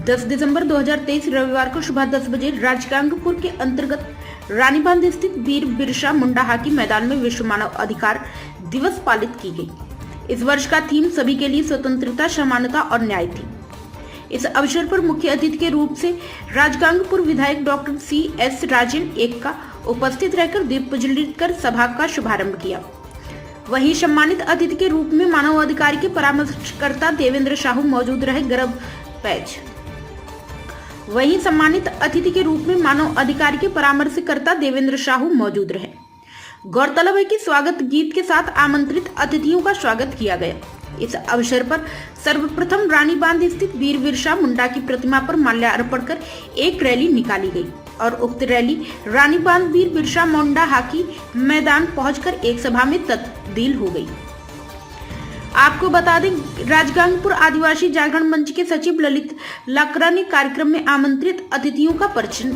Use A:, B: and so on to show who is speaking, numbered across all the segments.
A: 10 दिसंबर 2023 रविवार को सुबह 10 बजे राजगांगपुर के अंतर्गत रानीबांध स्थित वीर बिरसा मुंडा हॉकी मैदान में विश्व मानव अधिकार दिवस पालित की गई। इस वर्ष का थीम सभी के लिए स्वतंत्रता, समानता और न्याय थी। इस अवसर पर मुख्य अतिथि के रूप से राजगांगपुर विधायक डॉक्टर CS राजन एक का उपस्थित रहकर दीप प्रज्वलित कर सभा का शुभारंभ किया। वहीं सम्मानित अतिथि के रूप में मानव अधिकार के परामर्शकर्ता देवेंद्र साहू मौजूद रहे। गर्भ पैच वहीं सम्मानित अतिथि के रूप में मानव अधिकार के परामर्शकर्ता देवेंद्र साहू मौजूद रहे। गौरतलब है कि स्वागत गीत के साथ आमंत्रित अतिथियों का स्वागत किया गया। इस अवसर पर सर्वप्रथम रानीबांध स्थित वीर बिरसा मुंडा की प्रतिमा पर माल्यार्पण कर एक रैली निकाली गई और उक्त रैली रानीबांध वीर बिरसा मुंडा हॉकी मैदान पहुंचकर एक सभा में तब्दील हो गई। आपको बता दें, राजगांगपुर आदिवासी जागरण मंच के सचिव ललित लाकरा ने कार्यक्रम में आमंत्रित अतिथियों का परिचय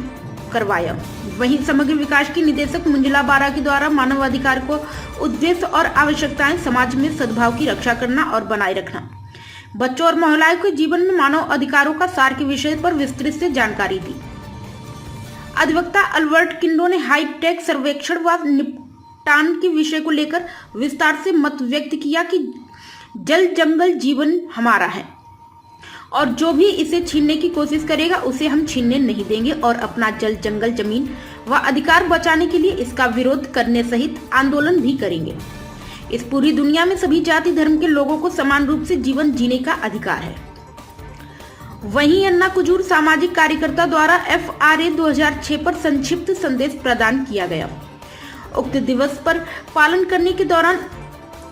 A: करवाया। वहीं समग्र विकास की निदेशक मंजुला बारा के द्वारा मानव अधिकार को उद्देश्य और आवश्यकताएं समाज में सद्भाव की रक्षा करना और बनाए रखना, बच्चों और महिलाओं के जीवन में मानव अधिकारों का सार के विषय पर विस्तृत से जानकारी दी। अधिवक्ता अल्बर्ट किंडो ने हाईटेक सर्वेक्षण व निपटान के विषय को लेकर विस्तार से मत व्यक्त किया कि जल जंगल जीवन हमारा है और जो भी इसे छीनने की कोशिश करेगा उसे हम छीनने नहीं देंगे और अपना जल जंगल जमीन व अधिकार बचाने के लिए इसका विरोध करने सहित आंदोलन भी करेंगे। इस पूरी दुनिया में सभी जाति धर्म के लोगों को समान रूप से जीवन जीने का अधिकार है। वहीं अन्ना कुजूर सामाजिक कार्यकर्ता द्वारा FRA 2006 पर संक्षिप्त संदेश प्रदान किया गया। उक्त दिवस पर पालन करने के दौरान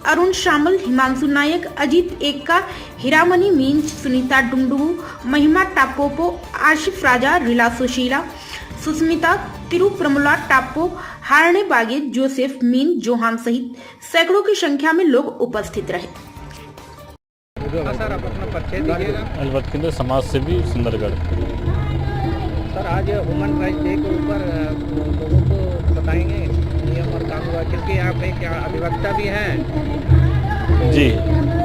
A: अरुण शामल, हिमांशु नायक, अजीत एक्का, हीरामणि मींज, सुनीता डुंडू, महिमा टापोपो, आशिफ राजा, रिला सुशीला, सुस्मिता तिरुप्रमुला टापो, हारने बागे, जोसेफ मीन जोहान सहित सैकड़ों की संख्या में लोग उपस्थित रहे।
B: सर, आप अपना परिचय दीजिएगा।
C: अल्बर्ट किंडो, समाज सेवी, सुंदरगढ़।
B: सर, आज ह्यूमन राइट्स डे के ऊपर लोगों को बताएंगे नियम और कानून, क्योंकि आप एक अधिवक्ता भी हैं
C: जी,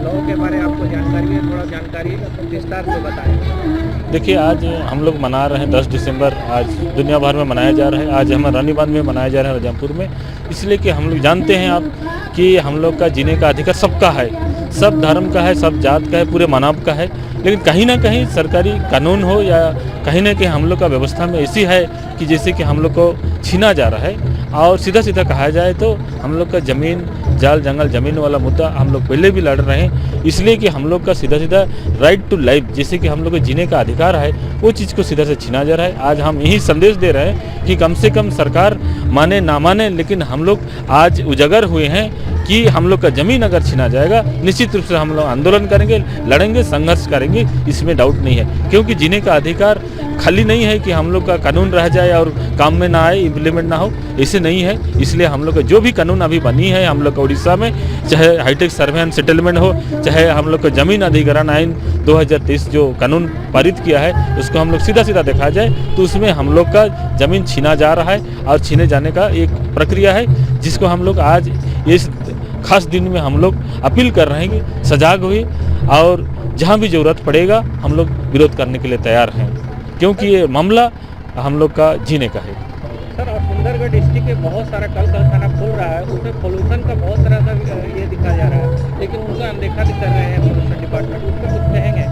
B: लोगों के बारे में आपको जानकारी है, थोड़ा जानकारी विस्तार से बताएं।
C: देखिए, आज हम लोग मना रहे हैं 10 दिसंबर, आज दुनिया भर में मनाया जा रहा है। आज हमारे रानीबांध में मनाया जा रहा है, राजापुर में, इसलिए कि हम लोग जानते हैं आप कि हम लोग का जीने का अधिकार सबका है, सब धर्म का है, सब जात का है, पूरे मानव का है। लेकिन कहीं ना कहीं सरकारी कानून हो या कहीं ना कहीं हम लोग का व्यवस्था में ऐसी है कि जैसे कि हम लोग को छीना जा रहा है। और सीधा सीधा कहा जाए तो हम लोग का ज़मीन, जाल जंगल ज़मीन वाला मुद्दा हम लोग पहले भी लड़ रहे हैं, इसलिए कि हम लोग का सीधा सीधा राइट टू लाइफ, जैसे कि हम लोग को जीने का अधिकार है, वो चीज़ को सीधा से छीना जा रहा है। आज हम यही संदेश दे रहे हैं कि कम से कम सरकार माने ना माने, लेकिन हम लोग आज उजागर हुए हैं कि हम लोग का ज़मीन अगर छीना जाएगा, निश्चित रूप से हम लोग आंदोलन करेंगे, लड़ेंगे, संघर्ष करेंगे, इसमें डाउट नहीं है। क्योंकि जीने का अधिकार खाली नहीं है कि हम लोग का कानून रह जाए और काम में ना आए, इम्प्लीमेंट ना हो, ऐसे नहीं है। इसलिए हम लोग का जो भी कानून अभी बनी है हम लोग का उड़ीसा में, चाहे हाईटेक सर्वे एंड सेटलमेंट हो, चाहे हम लोग का जमीन अधिग्रहण आइन 2023 जो कानून पारित किया है, उसको हम लोग सीधा सीधा देखा जाए तो उसमें हम लोग का ज़मीन छीना जा रहा है और छीने जाने का एक प्रक्रिया है, जिसको हम लोग आज इस खास दिन में हम लोग अपील कर रहे हैं कि सजाग हुए और जहाँ भी ज़रूरत पड़ेगा हम लोग विरोध करने के लिए तैयार हैं, क्योंकि ये मामला हम लोग का जीने का है।
B: सर, और सुंदरगढ़ डिस्ट्रिक्ट में बहुत सारा कल कारखाना खुल रहा है, उसमें पोल्यूशन का बहुत तरह का ये दिखा जा रहा है, लेकिन उनका अनदेखा भी कर रहे हैं पोल्यूशन डिपार्टमेंट, उस पर कुछ कहेंगे?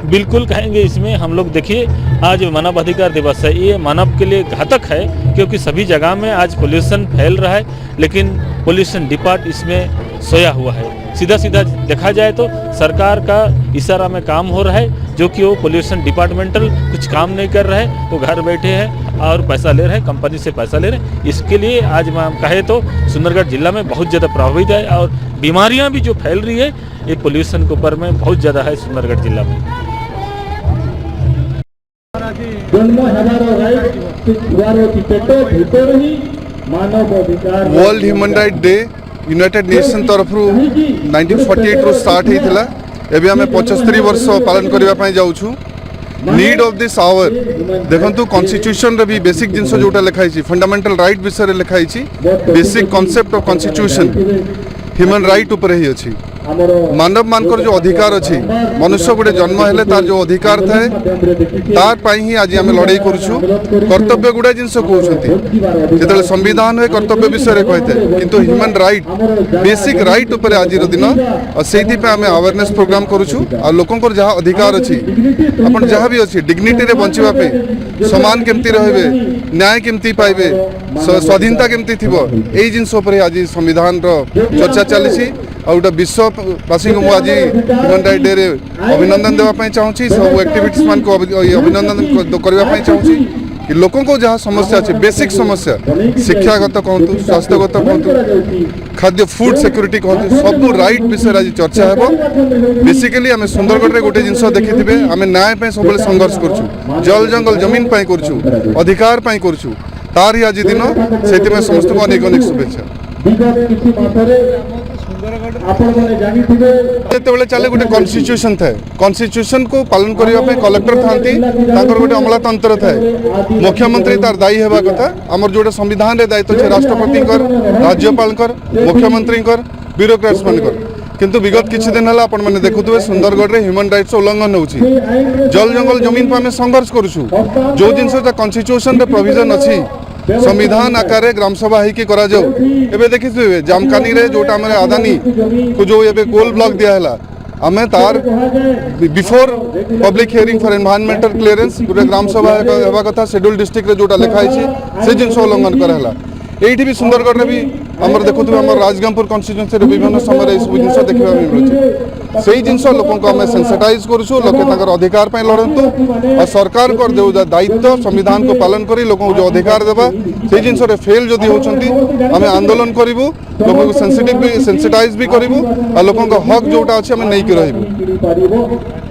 C: बिल्कुल कहेंगे। इसमें हम लोग देखिए, आज मानव अधिकार दिवस है, ये मानव के लिए घातक है, क्योंकि सभी जगह में आज पोल्यूशन फैल रहा है, लेकिन पोल्यूशन डिपार्ट इसमें सोया हुआ है। सीधा सीधा देखा जाए तो सरकार का इशारा में काम हो रहा है, जो कि वो पोल्यूशन डिपार्टमेंटल कुछ काम नहीं कर रहे हैं, वो घर बैठे हैं और पैसा ले रहे हैं, कंपनी से पैसा ले रहे हैं। इसके लिए आज हम कहे तो सुंदरगढ़ जिला में बहुत ज़्यादा प्रभावित है और बीमारियां भी जो फैल रही है ये पोल्यूशन के ऊपर में बहुत ज़्यादा है सुंदरगढ़ जिला में।
D: World human right day United nation तरफ 1948 रू स्टार्ट होता है। एवं आम 75 वर्ष पालन करने जाऊँ। नीड ऑफ दिस आवर देखु कॉन्स्टिट्यूशन भी बेसिक जिनस जोटा लिखाई फंडामेंटल राइट विषय लिखाई basic concept of constitution human right उपर ही अच्छी। मानव मानकर जो अधिकार अच्छी मनुष्य गोटे जन्म हेले तार जो अधिकार थाए तार पाई ही आज आम लड़ाई करूँ कर्तव्य गुड़ा जिनस कहते जो संविधान है कर्तव्य विषय कहते किंतु ह्यूमन राइट बेसिक राइट उपर आज दिन और से आम अवेयरनेस प्रोग्राम करूँ आ लोकंर जहाँ अधिकार अच्छी अपन जहाँ भी अच्छी डिग्निटी रे बंचापी समान केमती रहे न्याय केमती पाइबे स्वाधीनता केमती थी यही जिनस आज संविधान चर्चा चली गोटे विश्ववासी को आज ह्यूमन राइट डे रे अभिनंदन देवाई चाहूँगी सब एक्टिविटीज मान को अभिनंदन करने चाहूँगी कि लोकों को जहाँ समस्या अच्छी बेसिक समस्या शिक्षागत कहतु स्वास्थ्यगत कहतु खाद्य फूड सिक्योरिटी कहतु सब राइट विषय आज चर्चा है बेसिकली आम सुंदरगढ़ में गोटे जिनस देखिथे आम न्याय सब संघर्ष करूँ जल जंगल जमीन करूँ अधिकार करूँ तार ही आज दिन से समस्त को अनेक अनेक शुभेच्छा जिते चले गोटे कन्स्टिट्यूशन थाए कन्स्टिट्यूशन को पालन करने कलेक्टर था गोटे अमलातंत्र थाए मुख्यमंत्री तार दायी होगा कथा आमर जो संविधान रे दायित्व है राष्ट्रपति राज्यपाल मुख्यमंत्री ब्यूरोक्रेट्स मानकर किंतु विगत किछि दिन है आपण मैंने देखुए सुंदरगढ़ में ह्यूमन राइट्स उल्लंघन होची जल जंगल जमीन पर आम संघर्ष करूँ जो जिनसा कन्स्टिट्यूशन रे प्रोविजन अच्छी संविधान आकार ग्राम सभा होगी एवं देखिए जामकानी रे जोटा आम आदानी को जो ये कोल ब्लॉक दिया आम तार before public hearing for environmental clearance गोटे ग्राम सभा होगा कथा शेड्यूल डिस्ट्रिक्ट जोटा लिखाई से जिन उल्लंघन कराला ये भी सुंदरगढ़ में भी आम देखुए आम राजगंगपुर कन्स्टिट्यूएंसी विभिन्न समय ये सब जिन देखा मिलूँ से जिनस लोक आम सेंसिटाइज करूँ लोके अधिकार लड़तु और सरकार जो दायित्व संविधान को पालन कर लोक जो अधिकार देवा से जिन फेल जदि होती आम आंदोलन करूँ लोक सेंसिटाइज भी करूँ और लोक हक जोटा अच्छे आम नहीं रही